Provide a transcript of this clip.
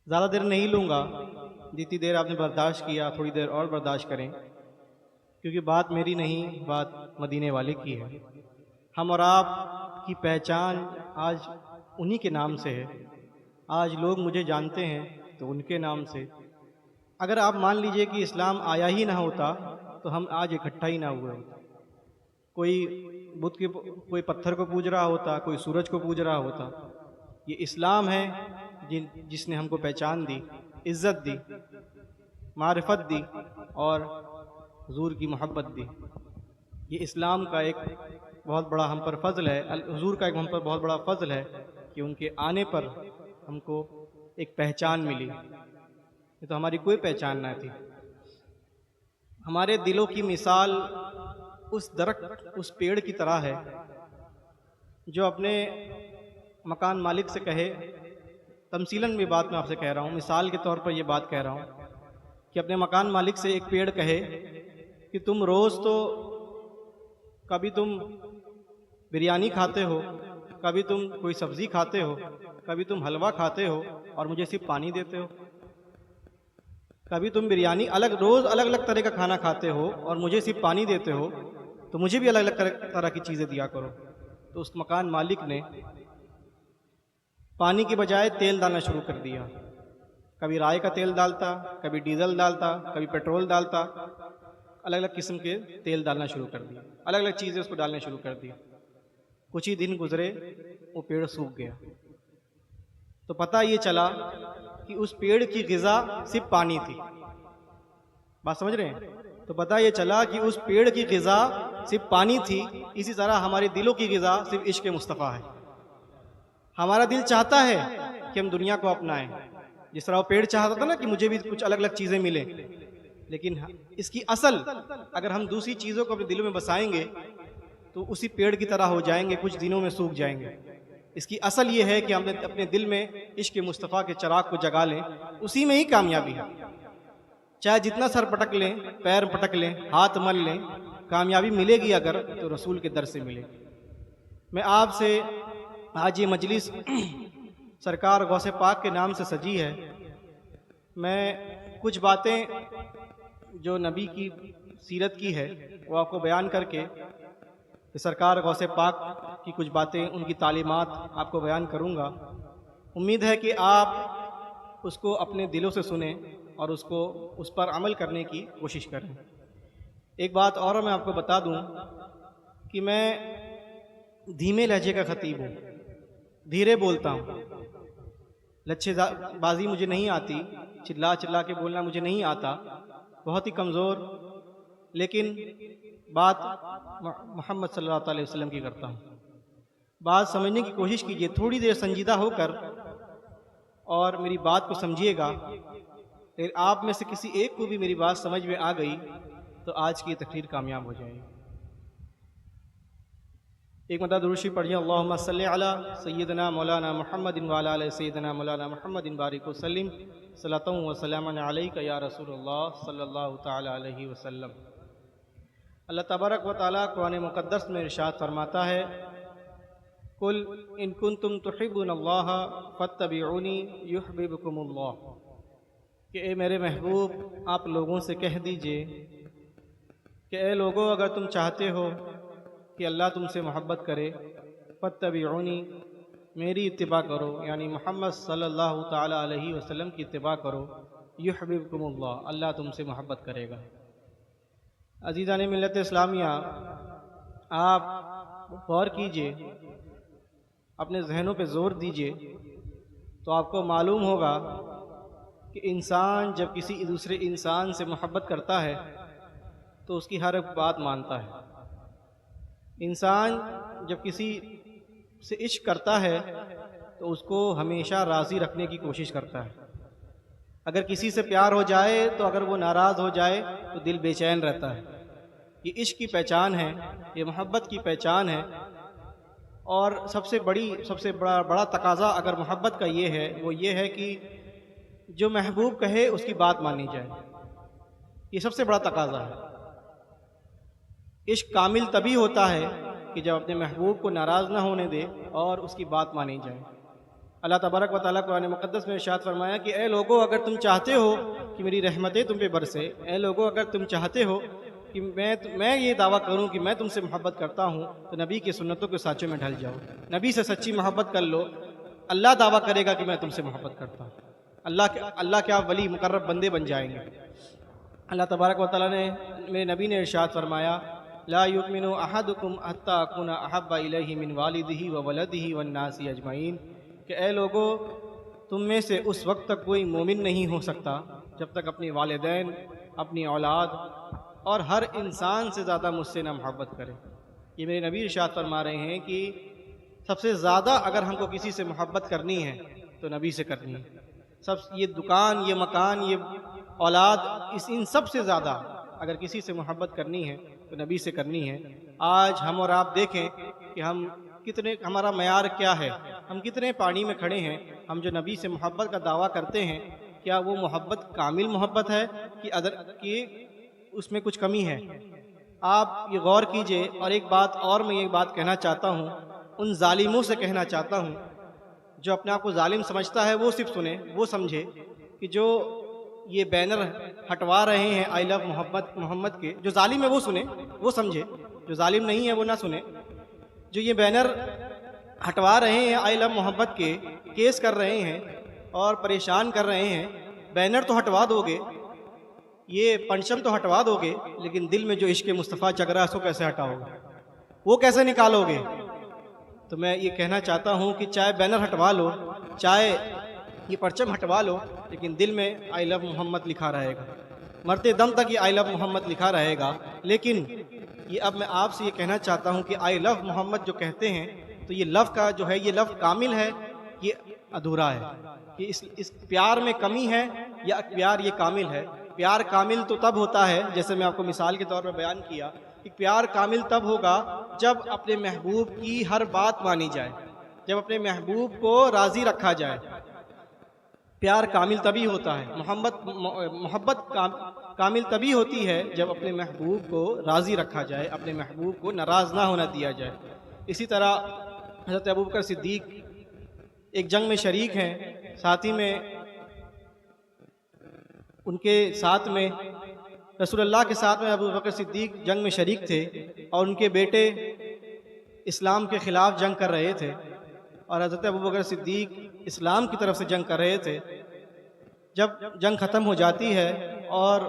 ज़्यादा देर नहीं लूँगा, जितनी देर आपने बर्दाश्त किया थोड़ी देर और बर्दाश्त करें, क्योंकि बात मेरी नहीं, बात मदीने वाले की है। हम और आप की पहचान आज उन्हीं के नाम से है। आज लोग मुझे जानते हैं तो उनके नाम से। अगर आप मान लीजिए कि इस्लाम आया ही ना होता तो हम आज इकट्ठा ही ना हुए होते। कोई बुत के कोई पत्थर को पूज रहा होता, कोई सूरज को पूज रहा होता। ये इस्लाम है जिसने हमको पहचान दी, इज़्ज़त दी, मारिफत दी और हुजूर की मोहब्बत दी। ये इस्लाम का एक बहुत बड़ा हम पर फ़ज़ल है, हुजूर का एक हम पर बहुत बड़ा फ़ज़ल है कि उनके आने पर हमको एक पहचान मिली। ये तो हमारी कोई पहचान ना थी। हमारे दिलों की मिसाल उस दरख्त, उस पेड़ की तरह है जो अपने मकान मालिक से कहे, तमसीलन भी बात मैं आपसे कह रहा हूँ, मिसाल के तौर पर ये बात कह रहा हूँ कि अपने मकान मालिक से एक पेड़ कहे कि तुम रोज़ तो कभी तुम बिरयानी खाते हो, कभी तुम कोई सब्ज़ी खाते हो, कभी तुम हलवा खाते हो और मुझे सिर्फ पानी देते हो। कभी तुम बिरयानी रोज़ अलग अलग तरह का खाना खाते हो और मुझे सिर्फ पानी देते हो, तो मुझे भी अलग अलग तरह की चीज़ें दिया करो। तो उस मकान मालिक ने पानी के बजाय तेल डालना शुरू कर दिया। कभी राई का तेल डालता, कभी डीजल डालता, कभी पेट्रोल डालता, अलग अलग किस्म के तेल डालना शुरू कर दिया, अलग अलग चीज़ें उसको डालना शुरू कर दी। कुछ ही दिन गुजरे, वो पेड़ सूख गया। तो पता ये चला कि उस पेड़ की ग़िज़ा सिर्फ पानी थी। बात समझ रहे हैं? तो पता ये चला कि उस पेड़ की ग़िज़ा सिर्फ पानी थी। इसी तरह हमारे दिलों की ग़िज़ा सिर्फ इश्क़ मुस्तफ़ा है। हमारा दिल चाहता है कि हम दुनिया को अपनाएं, जिस तरह वो पेड़ चाहता था ना कि मुझे भी कुछ अलग अलग चीज़ें मिले। लेकिन इसकी असल अगर हम दूसरी चीज़ों को अपने दिलों में बसाएंगे तो उसी पेड़ की तरह हो जाएंगे, कुछ दिनों में सूख जाएंगे। इसकी असल ये है कि हम अपने दिल में इश्क़ मुस्तफ़ा के चिराग को जगा लें, उसी में ही कामयाबी है। चाहे जितना सर पटक लें, पैर पटक लें, हाथ मल लें, कामयाबी मिलेगी अगर तो रसूल के दर से मिलेगी। मैं आपसे आज ये मजलिस सरकार गौसे पाक के नाम से सजी है। मैं कुछ बातें जो नबी की सीरत की है वो आपको बयान करके, सरकार गौसे पाक की कुछ बातें, उनकी तालीमात आपको बयान करूँगा। उम्मीद है कि आप उसको अपने दिलों से सुने और उसको उस पर अमल करने की कोशिश करें। एक बात और मैं आपको बता दूं कि मैं धीमे लहजे का ख़तीब हूँ, धीरे बोलता हूँ, लच्छेबाजी मुझे नहीं आती, चिल्ला चिल्ला के बोलना मुझे नहीं आता, बहुत ही कमज़ोर, लेकिन बात मोहम्मद सल्लल्लाहु अलैहि वसल्लम की करता हूँ। बात समझने की कोशिश कीजिए, थोड़ी देर संजीदा होकर और मेरी बात को समझिएगा। लेकिन आप में से किसी एक को भी मेरी बात समझ में आ गई तो आज की तकरीर कामयाब हो जाएगी। एक मरतबा दुरूद शरीफ पढ़िए, अल्लाहुम्मा सल्लि अला सय्यिदना मौलाना मुहम्मदिन व अला आलि सय्यिदना मौलाना मुहम्मदिन बारिक वसल्लिम सलातन व सलामन अलैका या रसूलल्लाह सल्लल्लाहु तआला अलैहि वसल्लम। अल्लाह तबारक व तआला कुरान मुक़द्दस में इरशाद फरमाता है, कुल इन कुंतुम तुहिब्बुनल्लाह फत्तबिऊनी युहब्बिबकुमुल्लाह, कि ए मेरे महबूब आप लोगों से कह दीजिए कि ए लोगों, अगर तुम चाहते हो कि अल्लाह तुमसे मोहब्बत करे, फत्तबिऊनी, मेरी इत्तिबा करो, यानी मोहम्मद सल्लल्लाहु तआला अलैहि वसल्लम की इत्तिबा करो, युहब्बिबकुमुल्लाह, अल्लाह तुमसे मोहब्बत करेगा। अज़ीज़ान मिल्लत इस्लामिया, आप गौर कीजिए, अपने जहनों पे ज़ोर दीजिए तो आपको मालूम होगा कि इंसान जब किसी दूसरे इंसान से मोहब्बत करता है तो उसकी हर एक बात मानता है। इंसान जब किसी से इश्क करता है तो उसको हमेशा राज़ी रखने की कोशिश करता है। अगर किसी से प्यार हो जाए तो अगर वो नाराज़ हो जाए तो दिल बेचैन रहता है। ये इश्क की पहचान है, ये मोहब्बत की पहचान है। और सबसे बड़ा तकाज़ा अगर मोहब्बत का ये है, वो ये है कि जो महबूब कहे उसकी बात मानी जाए। ये सबसे बड़ा तकाज़ा है। इश्क कामिल तभी होता है कि जब अपने महबूब को नाराज़ ना होने दे और उसकी बात मानी जाए। अल्लाह तबारक व तआला कुरान मुक़द्दस में इरशाद फरमाया कि ए लोगो, अगर तुम चाहते हो कि मेरी रहमतें तुम पे बरसे, ए लोगो अगर तुम चाहते हो कि मैं ये दावा करूं कि मैं तुमसे मोहब्बत करता हूं, तो नबी की सुन्नतों के साँचों में ढल जाओ, नबी से सच्ची मोहब्बत कर लो। अल्लाह दावा करेगा कि मैं तुमसे मोहब्बत करता हूँ, अल्लाह के आप वली मुकर्रब बंदे बन जाएंगे। अल्लाह तबारक व तआला ने, मेरे नबी ने इरशाद फरमाया, ला युमिनु अहदुकुम हत्ता अकुना अहब्बा इलैहि मिन वालिदिही व वलदिही वन्नासी अजमईन, कि ए लोगो, तुम में से उस वक्त तक कोई मोमिन नहीं हो सकता जब तक अपने वालिदैन, अपनी औलाद और हर इंसान से ज़्यादा मुझसे ना मोहब्बत करे। ये मेरे नबी इरशाद फरमा रहे हैं कि सबसे ज़्यादा अगर हमको किसी से मोहब्बत करनी है तो नबी से करनी है। सब ये दुकान, ये मकान, ये औलाद, इन सब से ज़्यादा अगर किसी से मोहब्बत करनी है तो नबी से करनी है। आज हम और आप देखें कि हम कितने, हमारा मयार क्या है, हम कितने पानी में खड़े हैं। हम जो नबी से मोहब्बत का दावा करते हैं, क्या वो मोहब्बत कामिल मोहब्बत है कि उसमें कुछ कमी है? आप ये गौर कीजिए। और एक बात और मैं ये बात कहना चाहता हूँ, उन जालिमों से कहना चाहता हूँ जो अपने आप को जालिम समझता है, वो सिर्फ सुने, वो समझे कि जो ये बैनर हटवा रहे हैं आई लव मोहम्मद के, जो जालिम है वो सुने, वो समझे, जो जालिम नहीं है वो ना सुने। जो ये बैनर हटवा रहे हैं आई लव मोहम्मद के, केस कर रहे हैं और परेशान कर रहे हैं, बैनर तो हटवा दोगे, ये परचम तो हटवा दोगे, लेकिन दिल में जो इश्क मुस्तफ़ा जग रहा है उसको कैसे हटाओगे, वो कैसे निकालोगे? तो मैं ये कहना चाहता हूँ कि चाहे बैनर हटवा लो, चाहे ये परचम हटवा लो, लेकिन दिल में आई लव मोहम्मद लिखा रहेगा, मरते दम तक ये आई लव मोहम्मद लिखा रहेगा। लेकिन ये अब मैं आपसे ये कहना चाहता हूँ कि आई लव मोहम्मद जो कहते हैं, तो ये लव का जो है, ये लव कामिल है, ये अधूरा है, कि इस प्यार में कमी है या प्यार ये कामिल है? प्यार कामिल तो तब होता है, जैसे मैं आपको मिसाल के तौर पर बयान किया, कि प्यार कामिल तब होगा जब अपने महबूब की हर बात मानी जाए, जब अपने महबूब को राज़ी रखा जाए। प्यार कामिल तभी होता है, मोहब्बत कामिल तभी होती है जब अपने महबूब को राज़ी रखा जाए, अपने महबूब को नाराज़ ना होना दिया जाए। इसी तरह हज़रत अबू बकर सिद्दीक़ एक जंग में शरीक हैं, साथ ही में उनके साथ में रसूलुल्लाह के साथ में अबू बकर सिद्दीक़ जंग में शरीक थे, और उनके बेटे इस्लाम के ख़िलाफ़ जंग कर रहे थे, और हज़रत अबू बकर सिद्दीक़ इस्लाम की तरफ से जंग कर रहे थे। जब जंग ख़त्म हो जाती है और